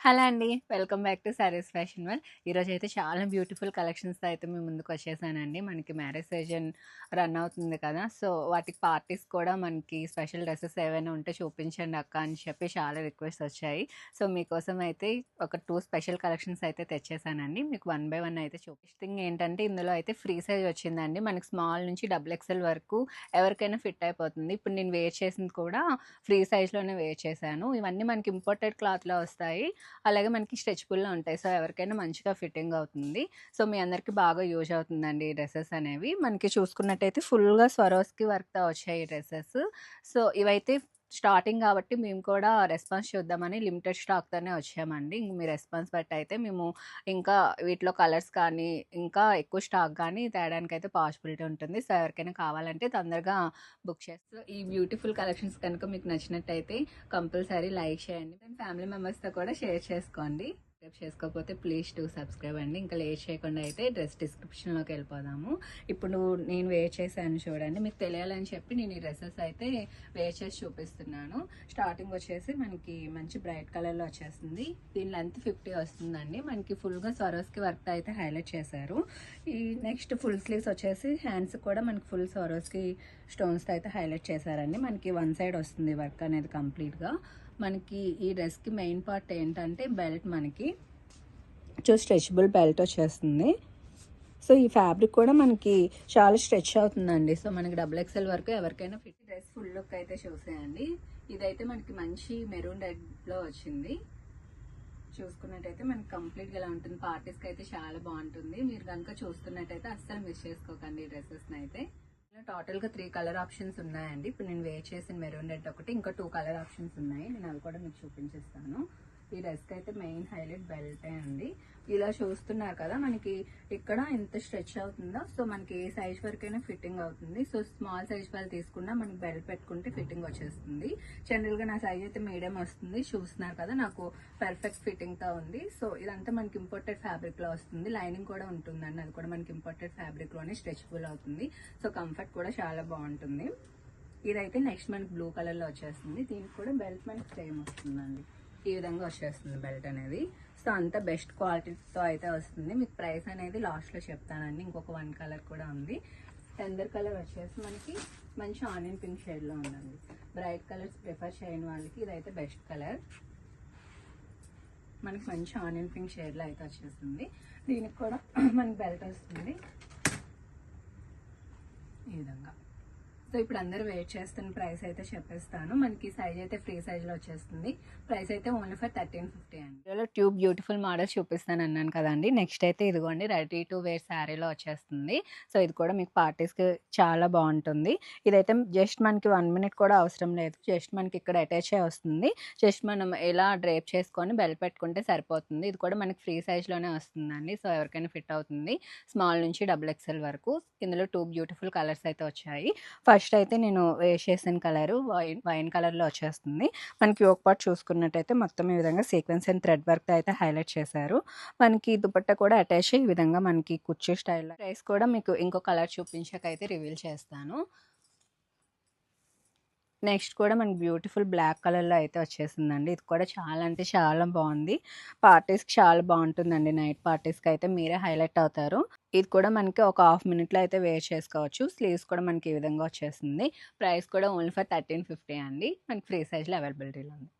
Hello అండి. Welcome back to saris fashion world. ఈరోజైతే చాలా బ్యూటిఫుల్ కలెక్షన్స్‌తో అయితే మీ ముందుకొచ్చేసానండి. మనకి మ్యారేజ్ సీజన్ రన్ అవుతుంది కదా! సో, వాటికి పార్టీస్ కూడా మనకి స్పెషల్ డ్రెసెస్ ఏవైనా ఉంటే చూపించండి అక్క అని చెప్పి చాలా రిక్వెస్ట్స్ వచ్చాయి. సో, మీకోసం అయితే ఒక 2 స్పెషల్ కలెక్షన్స్ అయితే తెచ్చేసానండి. మీకు వన్ బై వన్ అయితే థింగ్ ఏంటంటే ఇందులో అయితే ఫ్రీ సైజ్ వచ్చిందండి. మనకి స్మాల్ నుంచి డబుల్ ఎక్సెల్ వరకు ఎవరికైనా ఫిట్ అయిపోతుంది. ఇప్పుడు నేను వేర్ చేసింది కూడా ఫ్రీ సైజ్‌లోనే వేర్ చేశాను. ఇవన్నీ మనకి ఇంపోర్టెడ్ క్లాత్‌లో వస్తాయి. అలాగే మనకి స్ట్రెచబుల్‌లో ఉంటాయి. సో, ఎవరికైనా మంచిగా ఫిట్టింగ్ అవుతుంది. సో, మీ అందరికి బాగా యూజ్ అవుతుందండి ఈ డ్రెసెస్ అనేవి. మనకి చూసుకున్నట్టయితే ఫుల్‌గా స్వరోస్‌కి వర్క్‌తో వచ్చాయి ఈ డ్రెసెస్. సో, ఇవైతే స్టార్టింగ్ కాబట్టి మేము కూడా రెస్పాన్స్ చూద్దామని లిమిటెడ్ స్టాక్‌తోనే వచ్చామండి. ఇంక మీ రెస్పాన్స్ బట్టి అయితే మేము ఇంకా వీటిలో కలర్స్ కానీ, ఇంకా ఎక్కువ స్టాక్ గానీ తేడానికైతే పాసిబిలిటీ ఉంటుంది. సో, ఎవరికైనా కావాలంటే తొందరగా బుక్ చేస్తూ ఈ బ్యూటిఫుల్ కలెక్షన్స్ కనుక మీకు నచ్చినట్టయితే కంపల్సరీ లైక్ చేయండి. అండ్ ఫ్యామిలీ మెంబర్స్‌తో కూడా షేర్ చేసుకోండి. సబ్స్క్రైబ్ చేసుకోకపోతే ప్లీజ్ డు సబ్స్క్రైబ్ అండి. ఇంకా లేట్ చేయకుండా అయితే డ్రెస్ డిస్క్రిప్షన్‌లోకి వెళ్ళిపోదాము. ఇప్పుడు నేను వేర్ చేశాను చూడండి. మీకు తెలియాలని చెప్పి నేను ఈ డ్రెసెస్ అయితే వేర్ చేసి చూపిస్తున్నాను. స్టార్టింగ్ వచ్చేసి మనకి మంచి బ్రైట్ కలర్‌లో వచ్చేస్తుంది. దీని లెంత్ 50 వస్తుందండి. మనకి ఫుల్‌గా స్వరోస్‌కి వర్క్ అయితే హైలైట్ చేశారు. ఈ నెక్స్ట్ ఫుల్ స్లీవ్స్ వచ్చేసి హ్యాండ్స్ కూడా మనకి ఫుల్ స్వరోస్‌కి స్టోన్స్‌తో అయితే హైలైట్ చేశారండి. మనకి వన్ సైడ్ వస్తుంది వర్క్ అనేది కంప్లీట్‌గా. మనకి ఈ డ్రెస్‌కి మెయిన్ పార్ట్ ఏంటంటే బెల్ట్ మనకి స్ట్రెచబుల్ బెల్ట్ వచ్చేస్తుంది. సో, ఈ ఫ్యాబ్రిక్ కూడా మనకి చాలా స్ట్రెచ్ అవుతుందండి. సో, మనకి డబుల్ ఎక్స్ఎల్ వరకు ఎవరికైనా ఫిట్. డ్రెస్ ఫుల్ లుక్ అయితే చూసేయండి. ఇదైతే మనకి మంచి మెరూన్ రెడ్లో వచ్చింది. చూసుకున్నట్టయితే మనకి కంప్లీట్గా ఇలా ఉంటుంది. పార్టీస్కి అయితే చాలా బాగుంటుంది. మీరు కనుక చూస్తున్నట్టయితే అస్సలు మిస్ చేసుకోకండి ఈ డ్రెస్సెస్ని అయితే. టోటల్గా 3 కలర్ ఆప్షన్స్ ఉన్నాయండి. ఇప్పుడు నేను వేర్ చేసిన మెరూన్ రెడ్ ఒకటి, ఇంకా 2 కలర్ ఆప్షన్స్ ఉన్నాయి. నేను అవి కూడా మీకు చూపించేస్తాను. ఈ డ్రెస్కి అయితే మెయిన్ హైలైట్ బెల్టే అండి. ఇలా చూస్తున్నారు కదా, మనకి ఇక్కడ ఎంత స్ట్రెచ్ అవుతుందో. సో, మనకి ఏ సైజ్ వరకైనా ఫిట్టింగ్ అవుతుంది. సో, స్మాల్ సైజ్ వాళ్ళు తీసుకున్నా మనకి బెల్ట్ పెట్టుకుంటే ఫిట్టింగ్ వచ్చేస్తుంది. జనరల్గా నా సైజ్ అయితే మీడియం వస్తుంది. చూస్తున్నారు కదా, నాకు పర్ఫెక్ట్ ఫిట్టింగ్తో ఉంది. సో, ఇదంతా మనకి ఇంపోర్టెడ్ ఫ్యాబ్రిక్లో వస్తుంది. లైనింగ్ కూడా ఉంటుందండి. అది కూడా మనకి ఇంపోర్టెడ్ ఫ్యాబ్రిక్లోనే స్ట్రెచబుల్ అవుతుంది. సో, కంఫర్ట్ కూడా చాలా బాగుంటుంది. ఇదైతే నెక్స్ట్ మనకి బ్లూ కలర్లో వచ్చేస్తుంది. దీనికి కూడా బెల్ట్ మనకి సేమ్ వస్తుందండి. ఈ విధంగా వచ్చేస్తుంది బెల్ట్ అనేది. సో, అంత బెస్ట్ క్వాలిటీతో అయితే వస్తుంది. మీకు ప్రైస్ అనేది లాస్ట్లో చెప్తానండి. ఇంకొక 1 కలర్ కూడా ఉంది. టెందర్ కలర్ వచ్చేసి మనకి మంచి ఆనియన్ పింక్ షేడ్లో ఉందండి. బ్రైట్ కలర్స్ ప్రిఫర్ చేయని వాళ్ళకి ఇదైతే బెస్ట్ కలర్. మనకి మంచి ఆనియన్ పింక్ షేడ్లో అయితే వచ్చేస్తుంది. దీనికి కూడా మనకి బెల్ట్ వస్తుంది ఈ విధంగా. సో, ఇప్పుడు అందరూ వెయిట్ చేస్తున్న ప్రైస్ అయితే చెప్పేస్తాను. మనకి సైజ్ అయితే ఫ్రీ సైజ్లో వచ్చేస్తుంది. ప్రైస్ అయితే ఓన్లీ ఫర్ 1350 అండి. ఇందులో ట్యూబ్ బ్యూటిఫుల్ మోడల్ చూపిస్తాను అన్నాను కదండి. నెక్స్ట్ అయితే ఇదిగోండి రెడీ టు వేర్ శారీలో వచ్చేస్తుంది. సో, ఇది కూడా మీకు పార్టీస్కి చాలా బాగుంటుంది. ఇదైతే జస్ట్ మనకి 1 మినిట్ కూడా అవసరం లేదు. జస్ట్ మనకి ఇక్కడ అటాచ్ అయ్యి వస్తుంది. జస్ట్ మనం ఎలా డ్రేప్ చేసుకొని బెల్ట్ పెట్టుకుంటే సరిపోతుంది. ఇది కూడా మనకి ఫ్రీ సైజ్లోనే వస్తుందండి. సో, ఎవరికైనా ఫిట్ అవుతుంది. స్మాల్ నుంచి డబుల్ ఎక్స్ఎల్ వరకు. ఇందులో 2 బ్యూటిఫుల్ కలర్స్ అయితే వచ్చాయి. ఫస్ట్ అయితే నేను వేర్ చేసిన కలరు వైన్ కలర్లో వచ్చేస్తుంది. మనకి యోక్ పార్ట్ చూసుకున్నట్టయితే మొత్తం ఈ విధంగా సీక్వెన్స్ అండ్ థ్రెడ్ వర్క్ అయితే హైలైట్ చేశారు. మనకి దుపట్టా కూడా అటాచ్ ఈ విధంగా మనకి కుర్చీ స్టైల్లో. ప్రైస్ కూడా మీకు ఇంకో కలర్ చూపించకైతే రివీల్ చేస్తాను. నెక్స్ట్ కూడా మనకి బ్యూటిఫుల్ బ్లాక్ కలర్లో అయితే వచ్చేసిందండి. ఇది కూడా చాలా అంటే చాలా బాగుంది. పార్టీస్కి చాలా బాగుంటుందండి. నైట్ పార్టీస్కి అయితే మీరే హైలైట్ అవుతారు. ఇది కూడా మనకి ఒక హాఫ్ మినిట్లో అయితే వేర్ చేసుకోవచ్చు. స్లీవ్స్ కూడా మనకి ఈ విధంగా వచ్చేసింది. ప్రైస్ కూడా ఓన్లీ ఫర్ 1350 అండి. మనకి ఫ్రీ సైజ్లో అవైలబిలిటీలో ఉంది.